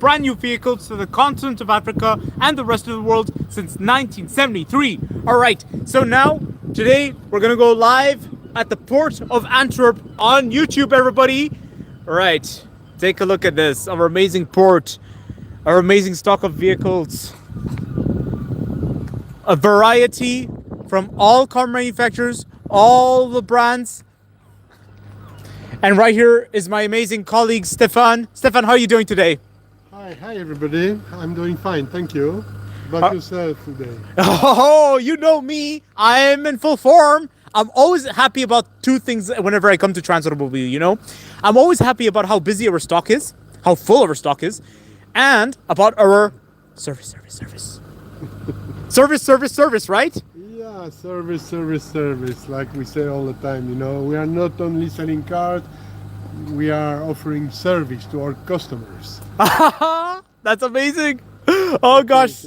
brand new vehicles to the continent of Africa and the rest of the world since 1973. Alright, so now, today, we're gonna go live at the port of Antwerp on YouTube, everybody. Alright, take a look at this, our amazing port, our amazing stock of vehicles. A variety from all car manufacturers, all the brands. And right here is my amazing colleague, Stefan. Stefan, how are you doing today? Hi everybody. I'm doing fine, thank you. About yourself today? Oh, you know me. I'm in full form. I'm always happy about two things whenever I come to Trans Automobile, you know? I'm always happy about how busy our stock is, how full our stock is, and about our service. service, right? Yeah, service, like we say all the time, you know. We are not only selling cars, we are offering service to our customers. That's amazing. Oh gosh.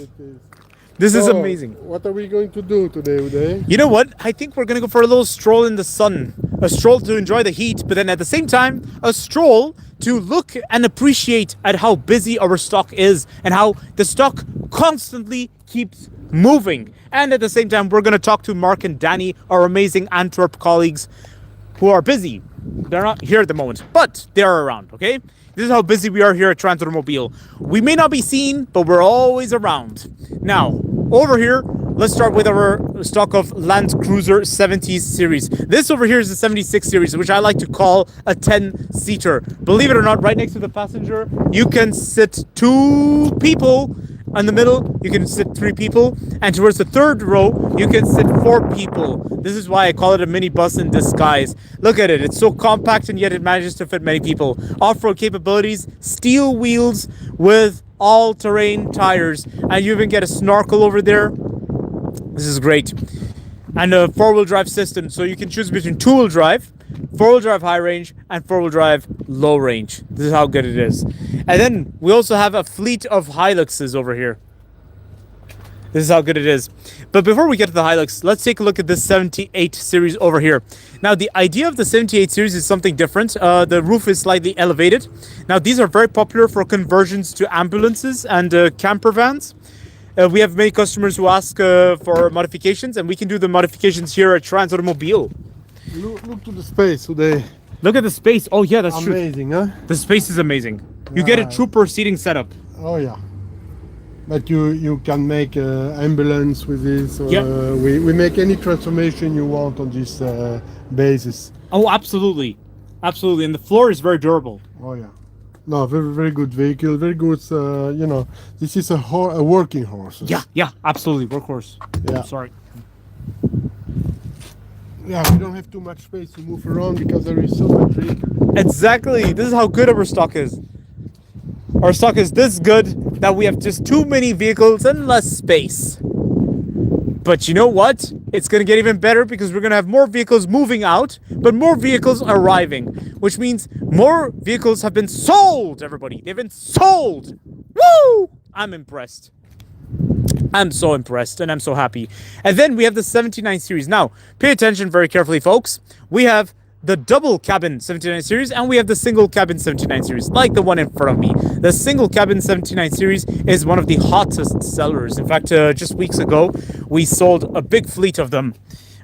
This is amazing. What are we going to do today, Uday? You know what? I think we're going to go for a little stroll in the sun. A stroll to enjoy the heat, but then at the same time, a stroll to look and appreciate at how busy our stock is and how the stock constantly keeps moving. And at the same time, we're going to talk to Mark and Danny, our amazing Antwerp colleagues who are busy. They're not here at the moment, but they're around, okay? This is how busy we are here at Trans Automobile. We may not be seen, but we're always around. Now, over here, let's start with our stock of Land Cruiser 70s series. This over here is the 76 series, which I like to call a 10-seater. Believe it or not, right next to the passenger, you can sit 2 people. In the middle, you can sit 3 people. And towards the third row, you can sit 4 people. This is why I call it a mini bus in disguise. Look at it. It's so compact and yet it manages to fit many people. Off-road capabilities, steel wheels with all-terrain tires. And you even get a snorkel over there. This is great. And a 4-wheel drive system. So you can choose between 2-wheel drive, 4-wheel drive high range, and 4-wheel drive low range. This is how good it is. And then we also have a fleet of Hiluxes over here. This is how good it is. But before we get to the Hilux, let's take a look at this 78 series over here. Now, the idea of the 78 series is something different. The roof is slightly elevated. Now, these are very popular for conversions to ambulances and camper vans. We have many customers who ask for modifications, and we can do the modifications here at Trans Automobile. Look to the space today. Look at the space. Oh, yeah, that's true. Amazing, huh? The space is amazing. You get a trooper seating setup. Oh, yeah. But you can make ambulance with this. We make any transformation you want on this basis. Oh, absolutely. Absolutely. And the floor is very durable. Oh, yeah. No, very good vehicle. Very good, you know, this is a working horse. Yeah, absolutely. Workhorse. Yeah. I'm sorry. Yeah, we don't have too much space to move around because there is so much vehicle. Exactly. This is how good our stock is. Our stock is this good that we have just too many vehicles and less space. But you know what? It's going to get even better because we're going to have more vehicles moving out, but more vehicles arriving, which means more vehicles have been sold, everybody. They've been sold. Woo! I'm impressed. I'm so impressed and I'm so happy. And then we have the 79 series. Now, pay attention very carefully, folks. We have the double cabin 79 series and we have the single cabin 79 series, like the one in front of me. The single cabin 79 series is one of the hottest sellers. In fact, just weeks ago, we sold a big fleet of them.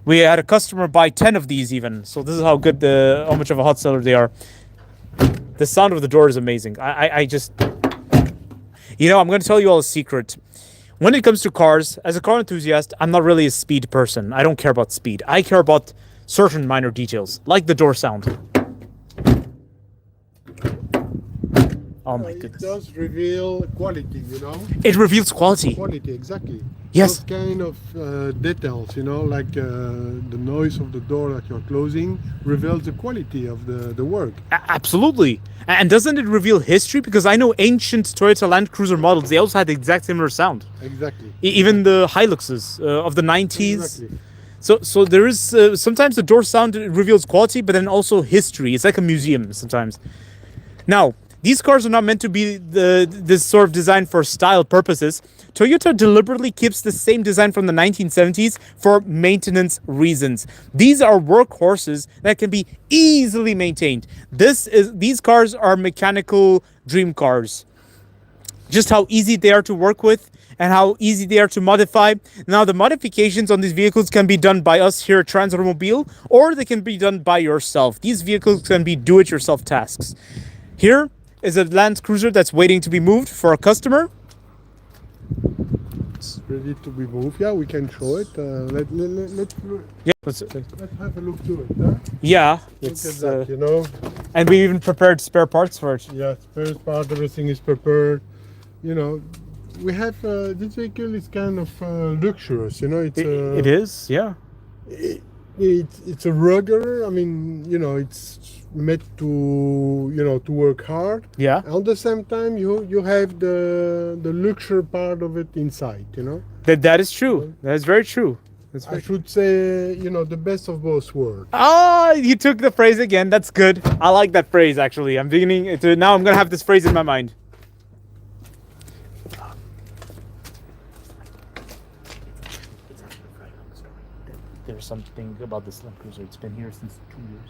We had a customer buy 10 of these even. So this is how good how much of a hot seller they are. The sound of the door is amazing. I just, you know, I'm going to tell you all a secret. When it comes to cars, as a car enthusiast, I'm not really a speed person. I don't care about speed. I care about certain minor details, like the door sound. Oh my goodness. It does reveal quality, you know? It reveals quality. Quality, exactly. Yes. Those kind of details, you know, like the noise of the door that you're closing reveals the quality of the work. Absolutely. And doesn't it reveal history? Because I know ancient Toyota Land Cruiser models, they also had the exact similar sound. Exactly. Even the Hiluxes of the 90s. Exactly. So there is, sometimes the door sound reveals quality, but then also history. It's like a museum sometimes. Now, these cars are not meant to be this sort of design for style purposes. Toyota deliberately keeps the same design from the 1970s for maintenance reasons. These are workhorses that can be easily maintained. These cars are mechanical dream cars. just how easy they are to work with and how easy they are to modify. Now, the modifications on these vehicles can be done by us here at Transautomobile, or they can be done by yourself. These vehicles can be do-it-yourself tasks. Here is a Land Cruiser that's waiting to be moved for a customer. It's ready to be moved. Yeah, we can show it. Let's have a look to it. Huh? Yeah, Look it's at that, you know. and we even prepared spare parts for it. Yeah, spare part, everything is prepared. You know, we have this vehicle is kind of luxurious. You know, It is, yeah. It's a rugger. I mean, you know, it's made to to work hard. Yeah. At the same time, you have the luxury part of it inside. You know. That is true. That is very true. That's I very should say, you know, the best of both worlds. Ah, you took the phrase again. That's good. I like that phrase, actually. I'm beginning to, now I'm going to have this phrase in my mind. There's something about this Land Cruiser. It's been here since 2 years.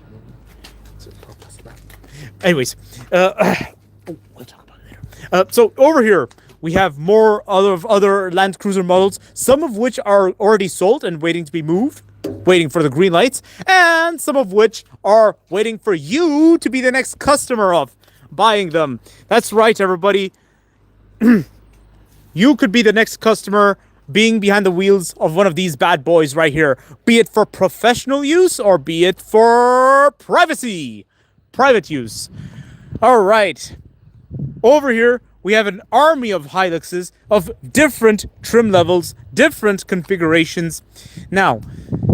Anyways, we'll talk about it later. So over here, we have more other Land Cruiser models, some of which are already sold and waiting to be moved, waiting for the green lights, and some of which are waiting for you to be the next customer of buying them. That's right, everybody. You could be the next customer being behind the wheels of one of these bad boys right here, be it for professional use or be it for private use. All right. Over here, we have an army of Hiluxes of different trim levels, different configurations. Now,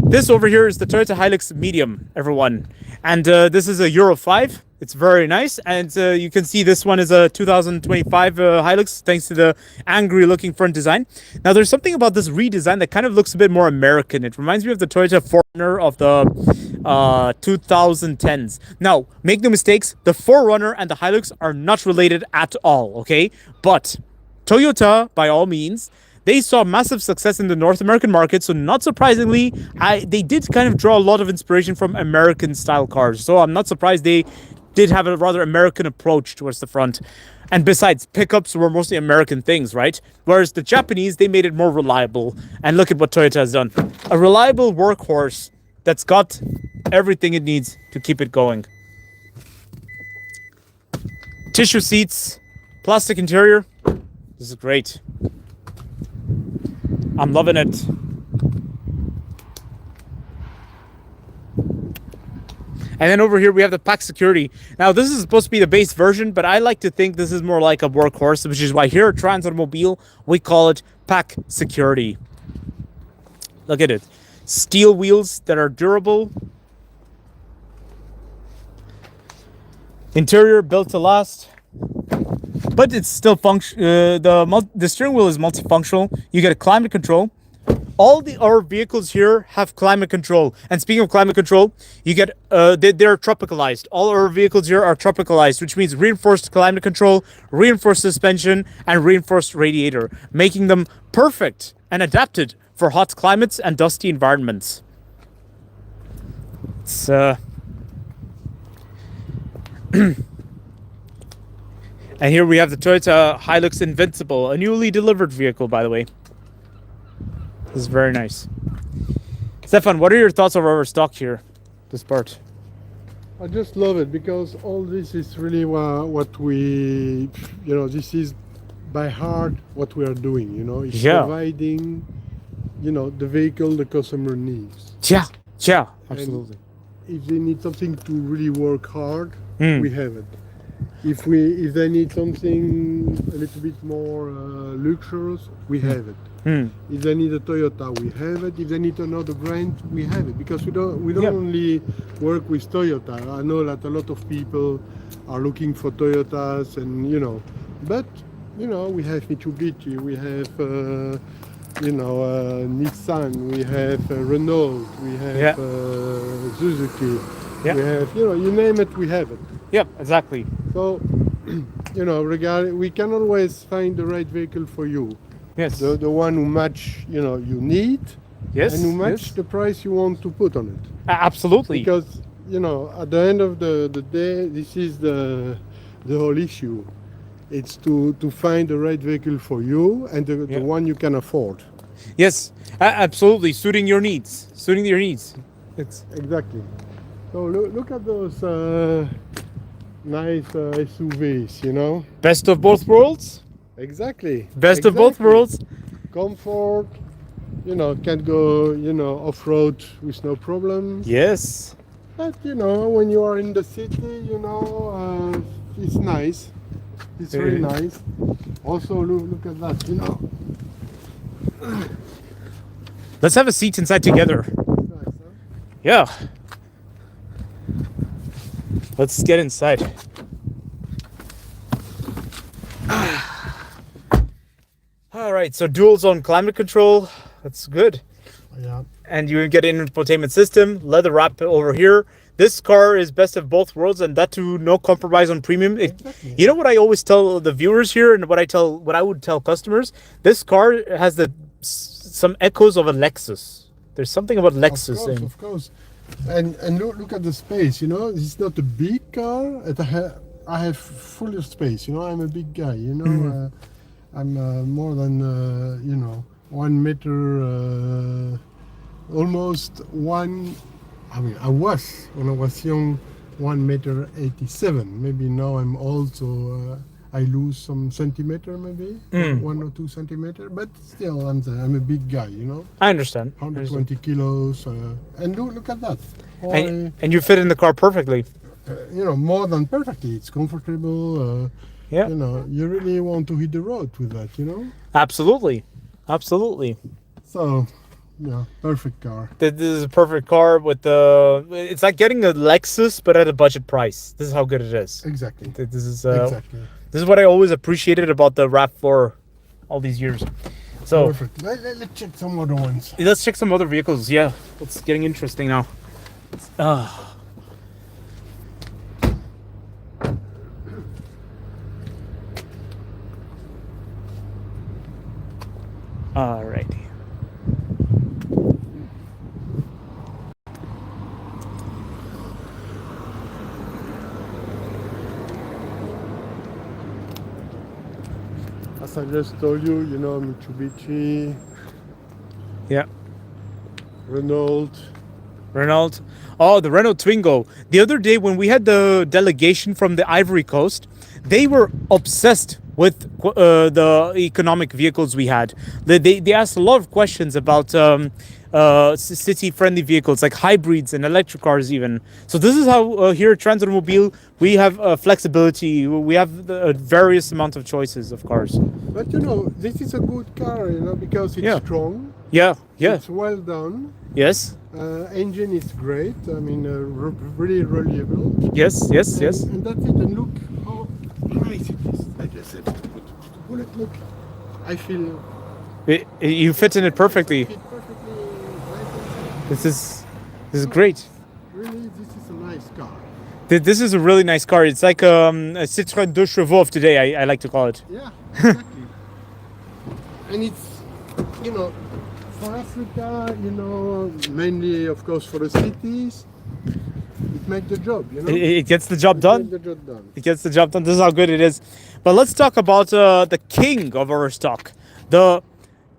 this over here is the Toyota Hilux Medium, everyone. And this is a Euro 5. It's very nice. And you can see this one is a 2025 Hilux, thanks to the angry-looking front design. Now, there's something about this redesign that kind of looks a bit more American. It reminds me of the Toyota 4Runner of the 2010s. Now, make no mistakes, the 4Runner and the Hilux are not related at all, okay? But Toyota, by all means, they saw massive success in the North American market, so not surprisingly, they did kind of draw a lot of inspiration from American-style cars. So I'm not surprised they did have a rather American approach towards the front. And besides, pickups were mostly American things, right? Whereas the Japanese, they made it more reliable. And look at what Toyota has done. A reliable workhorse that's got everything it needs to keep it going. Tissue seats, plastic interior. This is great. I'm loving it. And then over here we have the pack security. Now this is supposed to be the base version, but I like to think this is more like a workhorse, which is why here at Transautomobile we call it pack security. Look at it. Steel wheels that are durable. Interior built to last. But it's still the steering wheel is multifunctional. You get a climate control. All our vehicles here have climate control. And speaking of climate control, you get they're tropicalized. All our vehicles here are tropicalized, which means reinforced climate control, reinforced suspension, and reinforced radiator, making them perfect and adapted for hot climates and dusty environments. It's and here we have the Toyota Hilux Invincible, a newly delivered vehicle, by the way. This is very nice. Stefan, what are your thoughts over our stock here, this part? I just love it because all this is really what we, this is by heart what we are doing, It's providing, the vehicle the customer needs. Yeah, absolutely. And if they need something to really work hard, we have it. If they need something a little bit more luxurious, we have it. If they need a Toyota, we have it. If they need another brand, we have it. Because we don't only work with Toyota. I know that a lot of people are looking for Toyotas, and but we have Mitsubishi, we have Nissan, we have Renault, we have Suzuki, we have you name it, we have it. Yep, exactly. So we can always find the right vehicle for you. Yes. The one who match you need. Yes. And who match the price you want to put on it. Absolutely. Because at the end of the day, this is the whole issue. It's to find the right vehicle for you and the one you can afford. Yes, absolutely, suiting your needs. Suiting your needs. It's Exactly. So look at those nice SUVs, you know? best of both worlds. Exactly. Best of both worlds. Comfort, you know, can go, you know, off-road with no problem. Yes. But, you know, when you are in the city, you know, it's nice. It's very nice. Also, look at that, you know. Let's have a seat inside together. Nice, huh? Yeah. Let's get inside. All right, so dual zone climate control. That's good. Yeah. And you get an infotainment system, leather wrap over here. This car is best of both worlds, and that too, no compromise on premium. Exactly. You know what I always tell the viewers here, and what I would tell customers. This car has some echoes of a Lexus. There's something about Lexus. Of course. And look at the space. You know, it's not a big car. I have full of space. You know, I'm a big guy. You know, I'm more than you know 1 meter, almost one. I mean, I was when I was young 1 meter 87. Maybe now I'm old, so I lose some centimeter, maybe 1 or 2 centimeter. But still, I'm there. I'm a big guy, you know. I understand. 120 kilos, and look at that. And you fit in the car perfectly. You know, more than perfectly. It's comfortable. Yeah. You know, you really want to hit the road with that, you know. Absolutely, absolutely. So, yeah, perfect car. This is a perfect car with the. It's like getting a Lexus, but at a budget price. This is how good it is. Exactly. This is Exactly. This is what I always appreciated about the RAV4 all these years. So Perfect. Let's check some other ones. let's check some other vehicles. Yeah, it's getting interesting now. Alrighty. As I just told you, you know, Mitsubishi, Yeah. Renault. Renault. Oh, the Renault Twingo. The other day when we had the delegation from the Ivory Coast, they were obsessed with the economic vehicles we had. They asked a lot of questions about city-friendly vehicles like hybrids and electric cars even. So this is how here at Transautomobile we have flexibility. We have the various amount of choices of cars. But you know, this is a good car, you know, because it's strong. Yeah. Yeah. It's well done. Yes. Engine is great. I mean, really reliable. Yes. Yes. Yes. And that's it. And look how nice it is. I just said, look. I feel You fit in it perfectly. it perfectly. This is great. Really, this is a nice car. This is a really nice car. It's like a Citroën 2 chevaux of today, I like to call it. Yeah, exactly. And it's, you know, for Africa, you know, mainly, of course, for the cities, it makes the job, you know. It gets the job done. It makes the job done. It gets the job done. This is how good it is. But let's talk about the king of our stock, the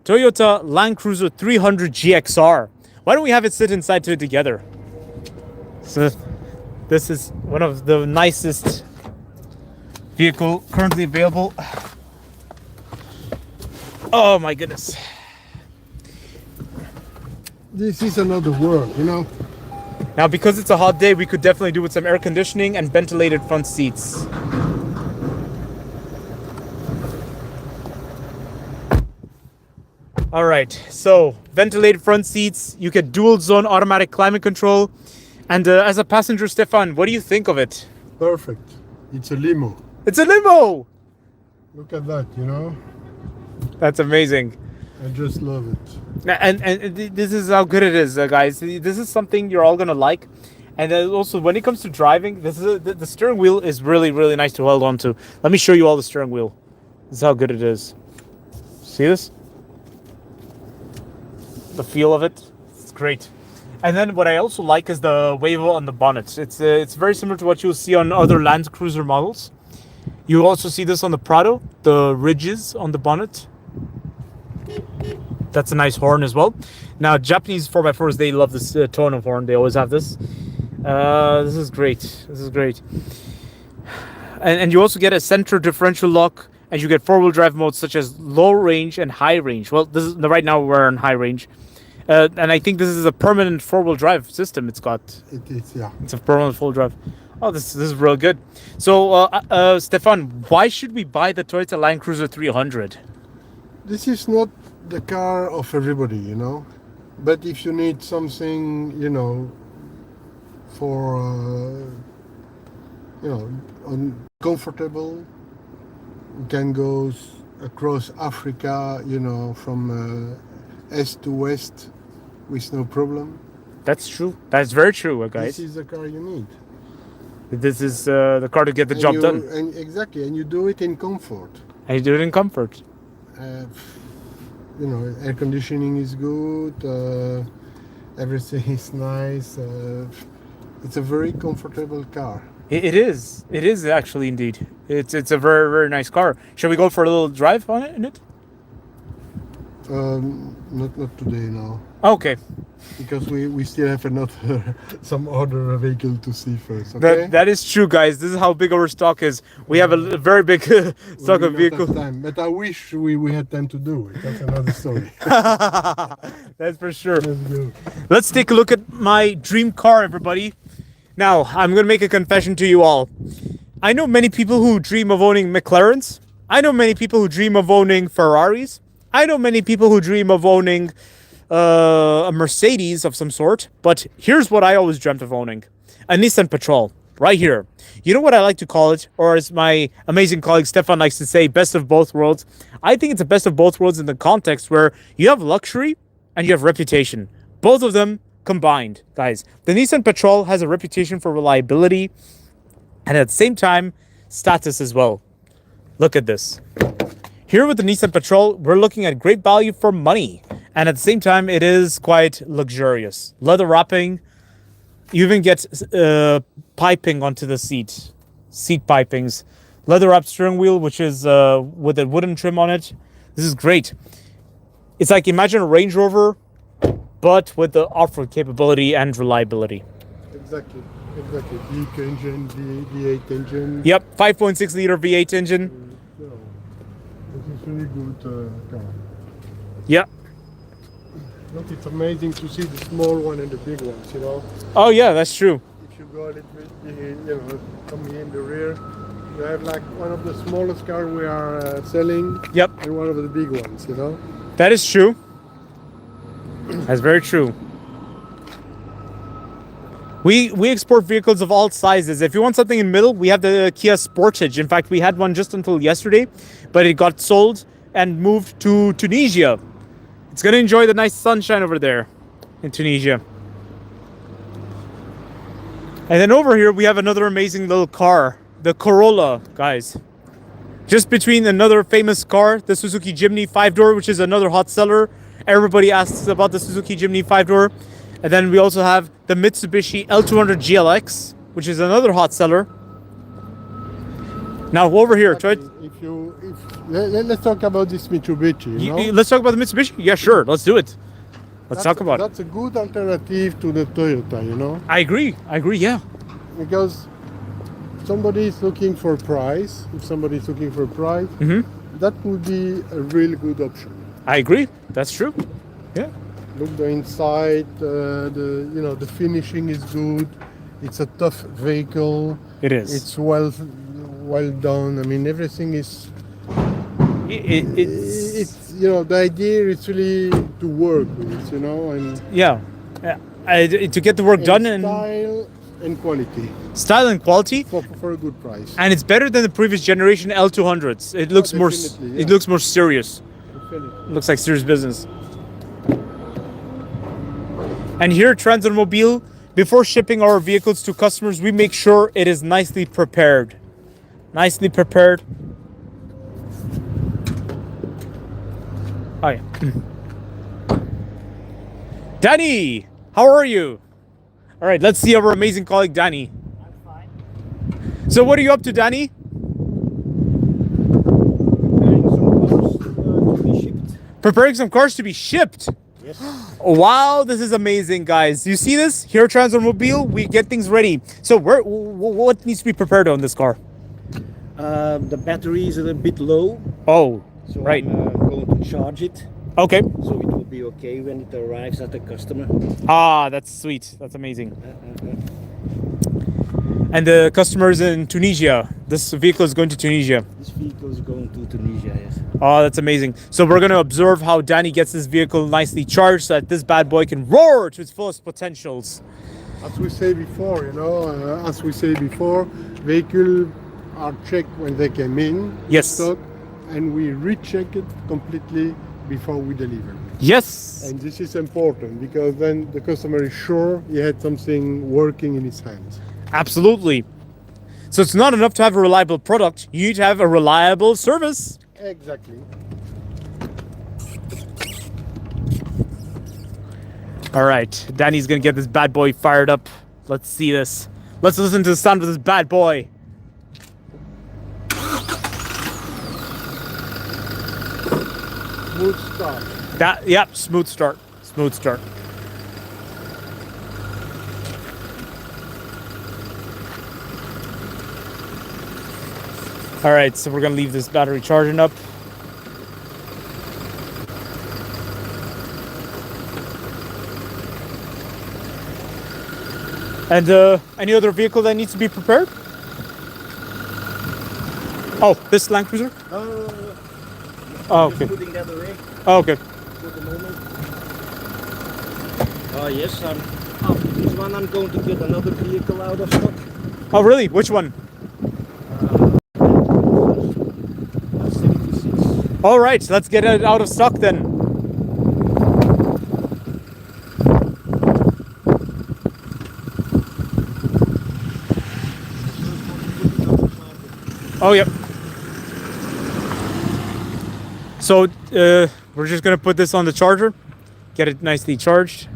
Toyota Land Cruiser 300 GXR. Why don't we have it sit inside to it together? So this is one of the nicest vehicle currently available. Oh my goodness. This is another world, you know. Now, because it's a hot day, we could definitely do with some air conditioning and ventilated front seats. All right, so ventilated front seats, you get dual zone automatic climate control. And as a passenger, Stefan, what do you think of it? Perfect. It's a limo. It's a limo! Look at that, you know. That's amazing. I just love it. And this is how good it is, guys. This is something you're all gonna like. And also, when it comes to driving, this is the steering wheel is really, really nice to hold on to. Let me show you all the steering wheel. This is how good it is. See this? The feel of it, it's great. And then what I also like is the Wavo on the bonnet. It's very similar to what you'll see on other Land Cruiser models. You also see this on the Prado, the ridges on the bonnet. That's a nice horn as well. Now, Japanese 4x4s, they love this tone of horn. They always have this. This is great. This is great. And you also get a center differential lock, and you get four-wheel drive modes such as low range and high range. Well, this is right now we're on high range. And I think this is a permanent four-wheel drive system. It's got. It is, yeah. It's a permanent full drive. Oh, this is real good. So, Stefan, why should we buy the Toyota Land Cruiser 300? This is not the car of everybody, you know. But if you need something, you know, for, you know, comfortable, you can go across Africa, you know, from east to west with no problem. That's true. That's very true, guys. This is the car you need. This is the car to get the job done. And exactly, and you do it in comfort. And you do it in comfort. You know, air conditioning is good. Everything is nice. It's a very comfortable car. It is. It is actually indeed. It's a very, very nice car. Shall we go for a little drive on it? In it? Not today, no. Okay. Because we still have another some other vehicle to see first. Okay? That is true, guys. This is how big our stock is. We have a very big stock of vehicles. Time, but I wish we had time to do it. That's another story. That's for sure. Let's go. Let's take a look at my dream car, everybody. Now, I'm going to make a confession to you all. I know many people who dream of owning McLarens. I know many people who dream of owning Ferraris. I know many people who dream of owning a Mercedes of some sort. But here's what I always dreamt of owning. A Nissan Patrol. Right here. You know what I like to call it? Or as my amazing colleague Stefan likes to say, best of both worlds. I think it's a best of both worlds in the context where you have luxury and you have reputation. Both of them combined, guys. The Nissan Patrol has a reputation for reliability and at the same time, status as well. Look at this. Here with the Nissan Patrol, we're looking at great value for money. And at the same time, it is quite luxurious. Leather wrapping. You even get piping onto the seat. Seat pipings. Leather wrapped steering wheel, which is with a wooden trim on it. This is great. It's like, imagine a Range Rover, but with the off-road capability and reliability. Exactly. Big engine, V8 engine. Yep, 5.6 liter V8 engine. You know, this is really good car. Yeah. Look, it's amazing to see the small one and the big ones, you know. Oh yeah, that's true. If you go a little bit, you know, come here in the rear, you have like one of the smallest cars we are selling. Yep. And one of the big ones, you know. That is true. That's very true. We export vehicles of all sizes. If you want something in the middle, we have the Kia Sportage. In fact, we had one just until yesterday, but it got sold and moved to Tunisia. It's going to enjoy the nice sunshine over there in Tunisia. And then over here, we have another amazing little car, the Corolla, guys. Just between another famous car, the Suzuki Jimny 5-door, which is another hot seller. Everybody asks about the Suzuki Jimny 5-door. And then we also have the Mitsubishi L200 GLX, which is another hot seller. Now over here, let's talk about this Mitsubishi. You know? Let's talk about the Mitsubishi. Yeah, sure. Let's do it. Let's talk about it. That's a good alternative to the Toyota, you know. I agree. Yeah. Because somebody is looking for price. If somebody is looking for price, that would be a really good option. I agree. That's true. Yeah. Look the inside. The finishing is good. It's a tough vehicle. It is. It's well done. I mean, everything is. It's the idea is really to work with it, you know, and to get the work done and style and quality. Style and quality for a good price. And it's better than the previous generation L200s. It looks more. Yeah. It looks more serious. Definitely. It looks like serious business. And here at Transautomobile, before shipping our vehicles to customers, we make sure it is nicely prepared. Nicely prepared. Oh yeah. Danny, how are you? All right, let's see our amazing colleague Danny. I'm fine. So what are you up to, Danny? preparing some cars to be shipped. Yes. Wow, this is amazing, guys. You see this? Here at Transautomobile, we get things ready. So what needs to be prepared on this car? The battery is a bit low, Oh, so right. I'm going to charge it, Okay. so it will be okay when it arrives at the customer. Ah, that's sweet. That's amazing. And the customer's in Tunisia. This vehicle is going to Tunisia. This vehicle is going to Tunisia, yes. Oh, that's amazing. So we're going to observe how Danny gets this vehicle nicely charged so that this bad boy can roar to its fullest potentials. As we say before, vehicles are checked when they come in Yes. stock, and we recheck it completely before we deliver. Yes. And this is important because then the customer is sure he had something working in his hands. Absolutely. So it's not enough to have a reliable product. You need to have a reliable service. Exactly. All right. Danny's going to get this bad boy fired up. Let's see this. Let's listen to the sound of this bad boy. Smooth start. Yep, smooth start. Smooth start. All right, so we're gonna leave this battery charging up. And any other vehicle that needs to be prepared? Oh, this Land Cruiser? Oh, okay. Putting that away Oh, okay. for the moment. Yes, after this one I'm going to get another vehicle out of stock. Oh, really? Which one? 76. All right, let's get it out of stock then. Oh, yep. So we're just gonna put this on the charger, get it nicely charged.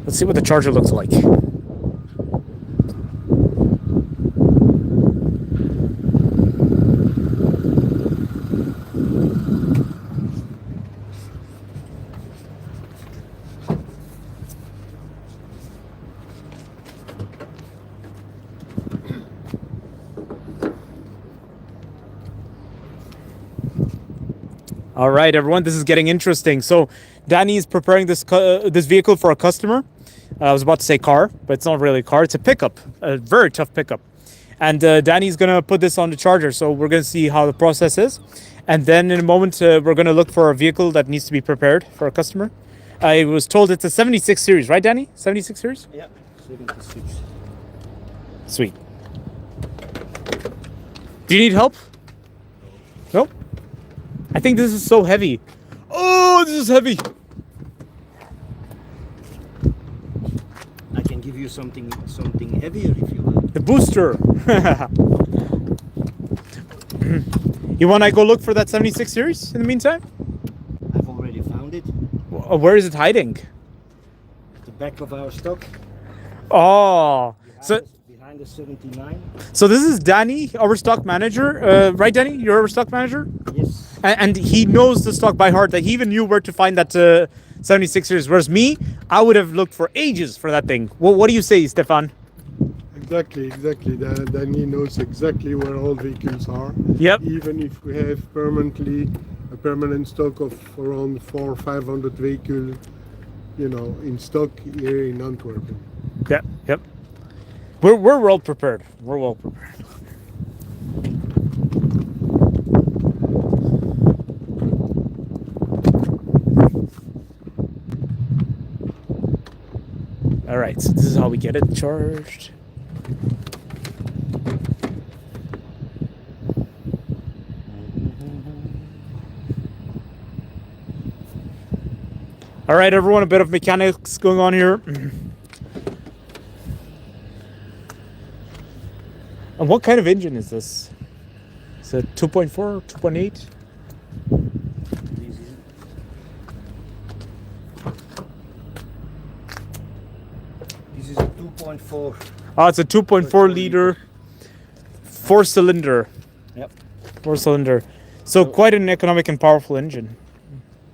Let's see what the charger looks like. All right, everyone, this is getting interesting. So Danny is preparing this vehicle for a customer. I was about to say car, but it's not really a car. It's a pickup, a very tough pickup. And Danny's going to put this on the charger. So we're going to see how the process is. And then in a moment, we're going to look for a vehicle that needs to be prepared for a customer. I was told it's a 76 series, right, Danny? 76 series? Yeah, 76. Sweet. Do you need help? Nope. I think this is so heavy. Oh, this is heavy. I can give you something heavier if you like. The booster. You want to go look for that 76 series in the meantime? I've already found it. Where is it hiding? The back of our stock. Oh, Behind the 79. so this is Danny, our stock manager. Right, Danny? You're our stock manager? Yes. And he knows the stock by heart. That he even knew where to find that 76 series. Whereas me, I would have looked for ages for that thing. Well, what do you say, Stefan? Exactly. Danny knows exactly where all vehicles are. Yep. Even if we have a permanent stock of around 400 or 500 vehicles, in stock here in Antwerp. Yep. We're well prepared. We're well prepared. All right, so this is how we get it charged. All right, everyone, a bit of mechanics going on here. And what kind of engine is this? Is it 2.4, 2.8? This is a 2.4. Oh, it's a 2.4 liter, 4-cylinder. Yep. 4-cylinder. So quite an economic and powerful engine.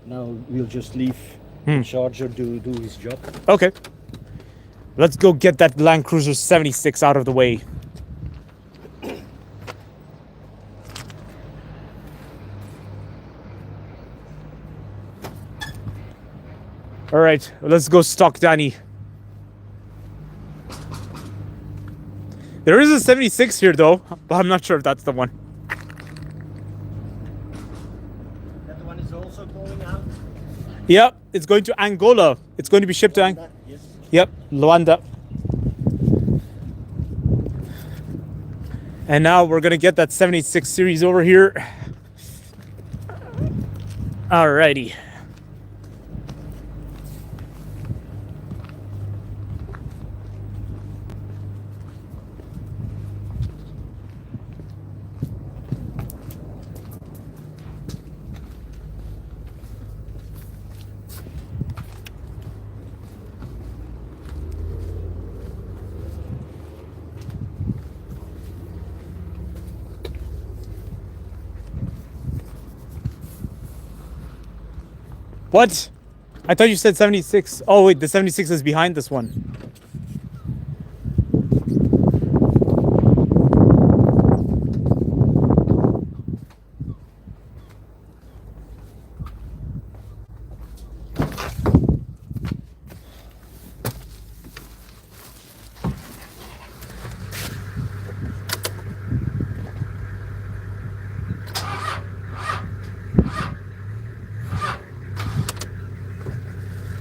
Now we'll just leave the charger do his job. Okay. Let's go get that Land Cruiser 76 out of the way. All right, let's go stalk Danny. There is a 76 here though, but I'm not sure if that's the one. That one is also going out. Yep, it's going to Angola. It's going to be shipped to Angola. Yes. Yep, Luanda. And now we're gonna get that 76 series over here. Alrighty. What? I thought you said 76. Oh wait, the 76 is behind this one.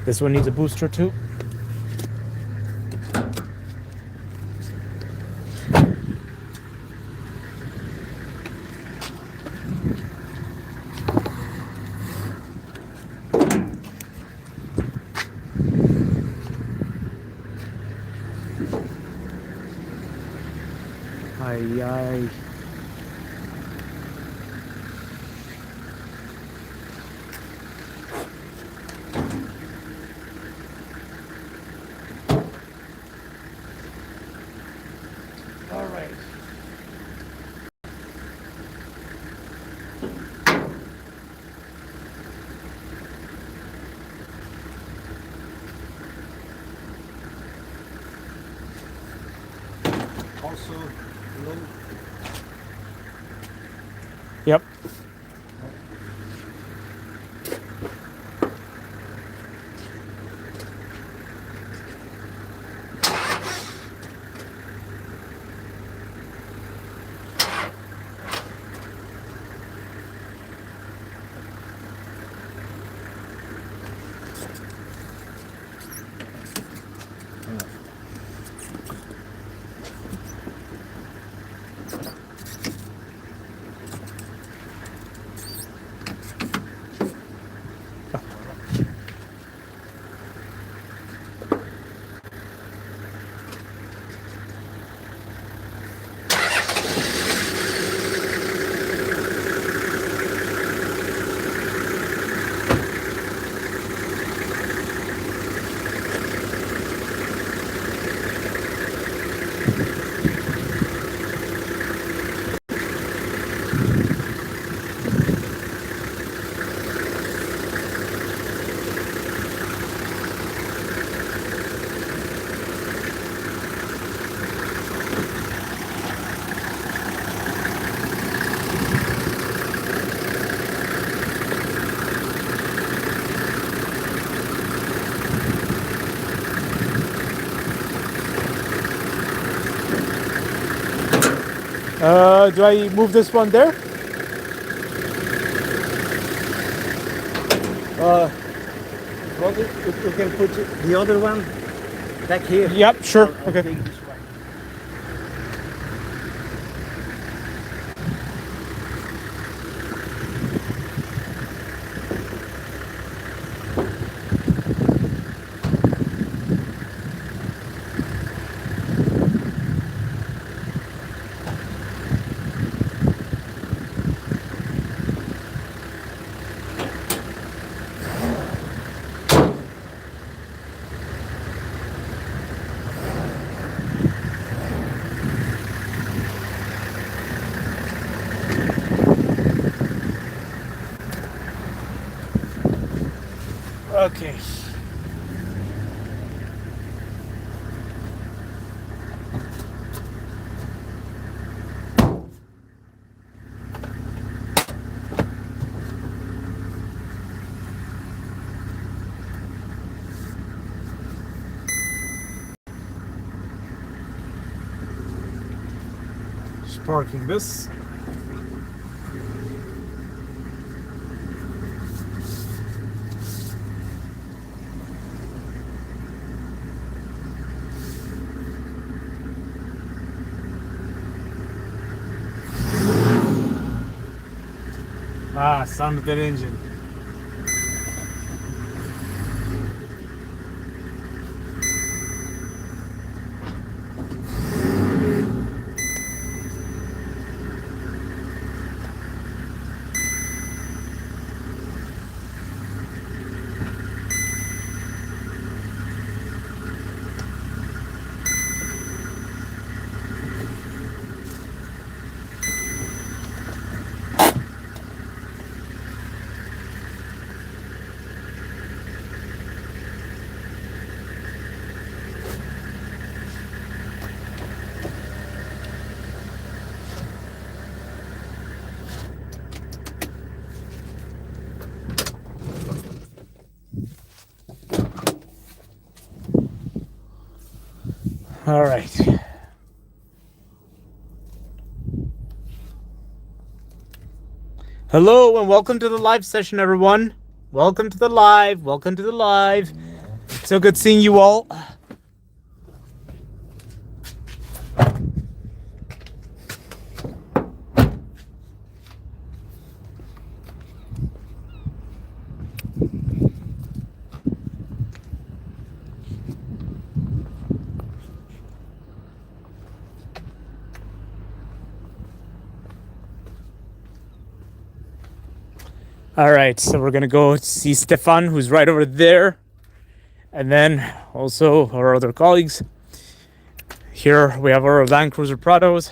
This one needs a booster too. Ay, ay. All right. Also low. Yep. Do I move this one there? Well, you can put the other one back here. Yep, sure. I'll Okay. take this one. Okay. Just parking this. Ah, sound of that engine. All right. Hello and welcome to the live session, everyone. Welcome to the live. Welcome to the live. So good seeing you all. All right, so we're gonna go see Stefan, who's right over there, and then also our other colleagues. Here we have our Land Cruiser Prados.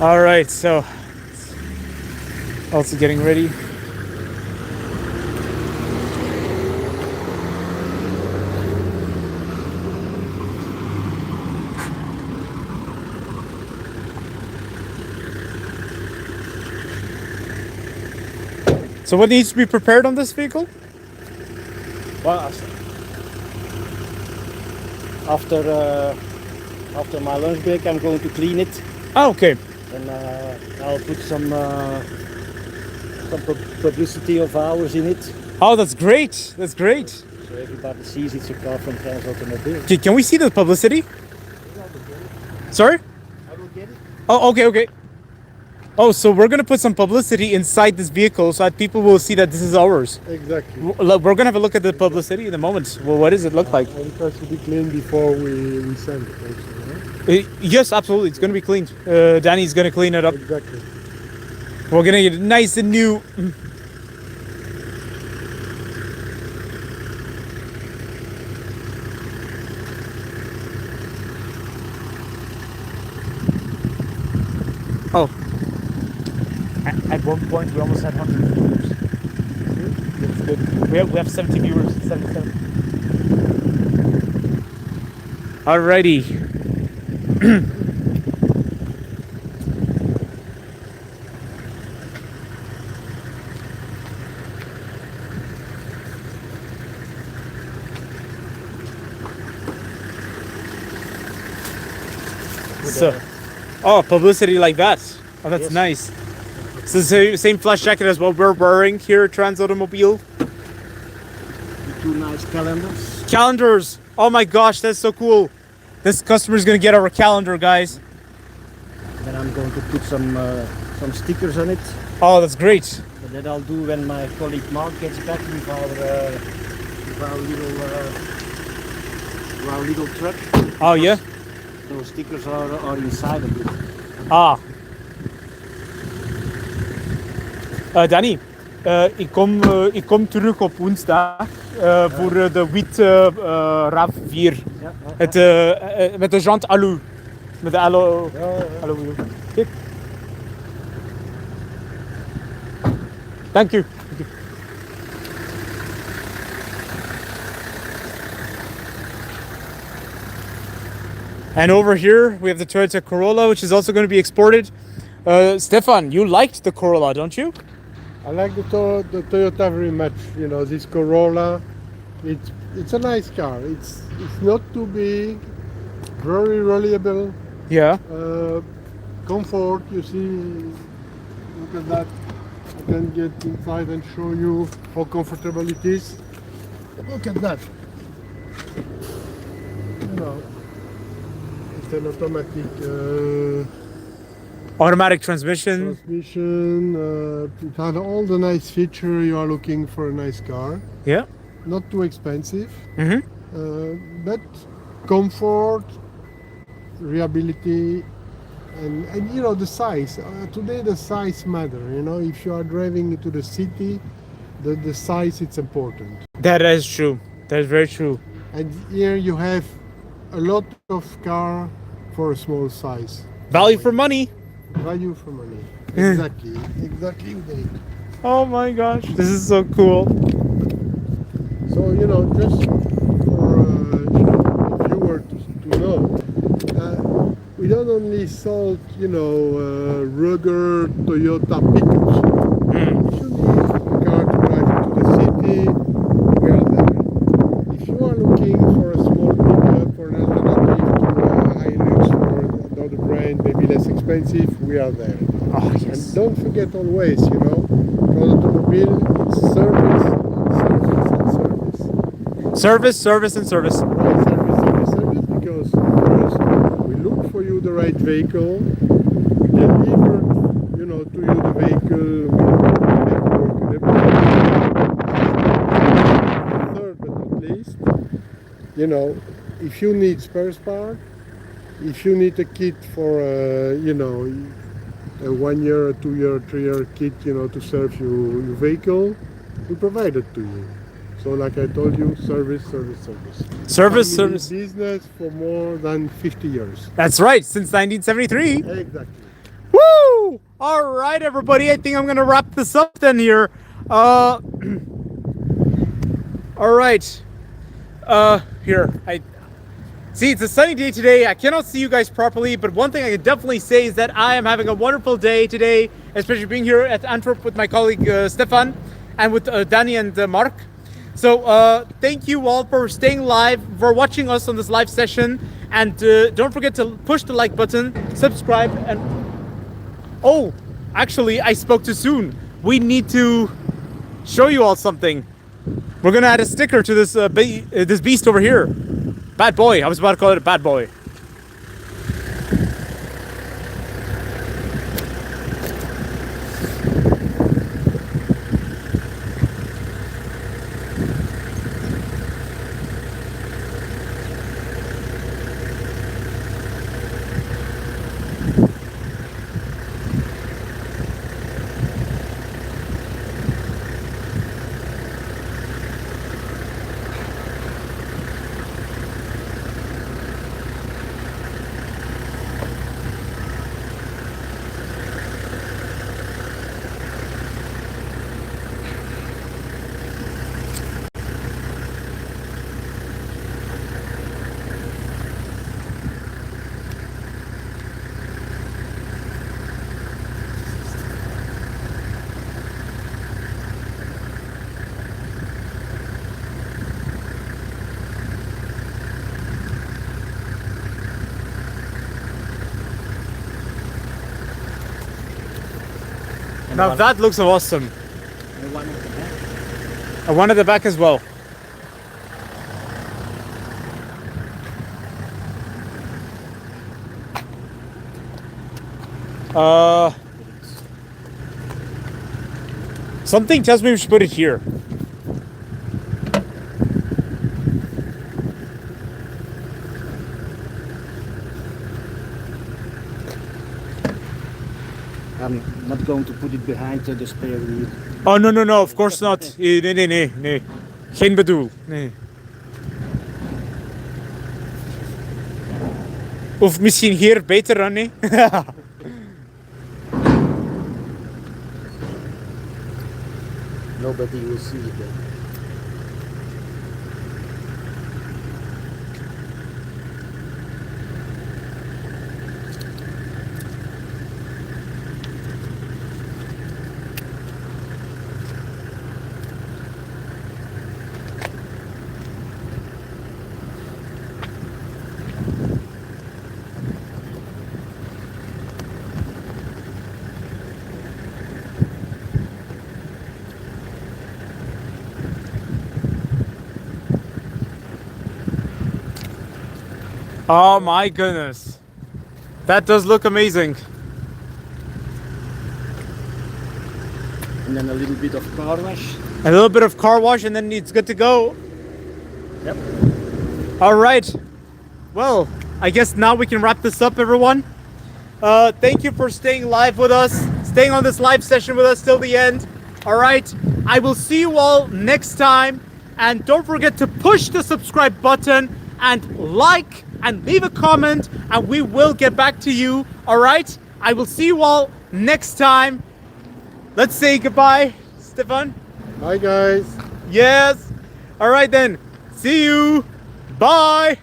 All right, so also getting ready. So what needs to be prepared on this vehicle? Well, after my lunch break, I'm going to clean it, Oh, okay. and I'll put some publicity of ours in it, Oh, that's great. That's great. so everybody sees it's a car from Trans Automobile. Can we see the publicity? Sorry? I will get it. Oh, okay, okay. Oh, so we're gonna put some publicity inside this vehicle so that people will see that this is ours. Exactly. We're gonna have a look at the publicity in a moment. Well, what does it look like? And it has to be cleaned before we send it also, right? Yes, absolutely. It's gonna be cleaned. Danny's gonna clean it up. Exactly. We're gonna get it nice and new. Oh. At one point, we almost had 100 viewers. That's good. We have 70 viewers. 77. Alrighty. So, oh, publicity like that. Oh, that's Yes. nice. So same flash jacket as what we're wearing here at Trans Automobile. Two nice calendars. Calendars. Oh my gosh, that's so cool. This customer's gonna get our calendar, guys. Then I'm going to put some stickers on it. Oh, that's great. But that I'll do when my colleague Mark gets back with of our little truck. Oh yeah. Those stickers are inside of it. Ah. Danny, ik kom terug op woensdag voor de witte RAV4. Ja, Met de jant alu. Met de alu. Alu. Kijk. Dank u. And over here we have the Toyota Corolla, which is also going to be exported. Stefan, you liked the Corolla, don't you? I like the Toyota very much. You know, this Corolla, it's a nice car. It's not too big, very reliable. Yeah. Comfort, you see, look at that. I can get inside and show you how comfortable it is. Look at that. You know, it's an Automatic transmission. it had all the nice features you are looking for a nice car. Yeah. Not too expensive, Mm-hmm. but comfort, reliability, and you know the size. Today the size matter. You know, if you are driving into the city, the size it's important. That is true. That is very true. And here you have a lot of car for a small size. Value for money. Value for money. Exactly. Exactly. Indeed. Oh my gosh, this is so cool. So you know, just for if you were to know, we don't only sell rugged Toyota pickups. If you need a car to drive into the city, we are there. If you are looking for a small pickup for an alternative to a Hilux or another brand, maybe less expensive, we are there. Oh yes. And don't forget always, you know, for automobile, it's service, Service and service. Right, service, because first we look for you the right vehicle, we deliver, you know, to you the vehicle with network and everything. Third but not least, you know, if you need spare part, if you need a kit for, a 1 year, a 2 year, 3 year kit, you know, to serve your vehicle, we provide it to you. So like I told you, service. Family business for more than 50 years. That's right, since 1973. Exactly. Woo! All right, everybody. I think I'm gonna wrap this up then here. All right. Here. See, it's a sunny day today. I cannot see you guys properly, but one thing I can definitely say is that I am having a wonderful day today, especially being here at Antwerp with my colleague Stefan and with Danny and Mark. So thank you all for staying live, for watching us on this live session, and don't forget to push the like button, subscribe, and oh, actually I spoke too soon. We need to show you all something. We're gonna add a sticker to this this beast over here. Bad boy. I was about to call it a bad boy. Now that looks awesome. And one at the back. And one at the back as well. Something tells me we should put it here. I'm not going to put it behind the spare wheel. Oh, no, of course not. Nee. Geen bedoel. Nee. Of misschien hier beter dan, nee? Nobody will see it then. Oh my goodness. That does look amazing. And then a little bit of car wash. A little bit of car wash and then it's good to go. Yep. All right. Well, I guess now we can wrap this up, everyone. Thank you for staying live with us, staying on this live session with us till the end. All right. I will see you all next time. And don't forget to push the subscribe button and like and leave a comment and we will get back to you. All right. I will see you all next time. Let's say goodbye, Stefan. Bye guys. Yes. All right then. See you. Bye.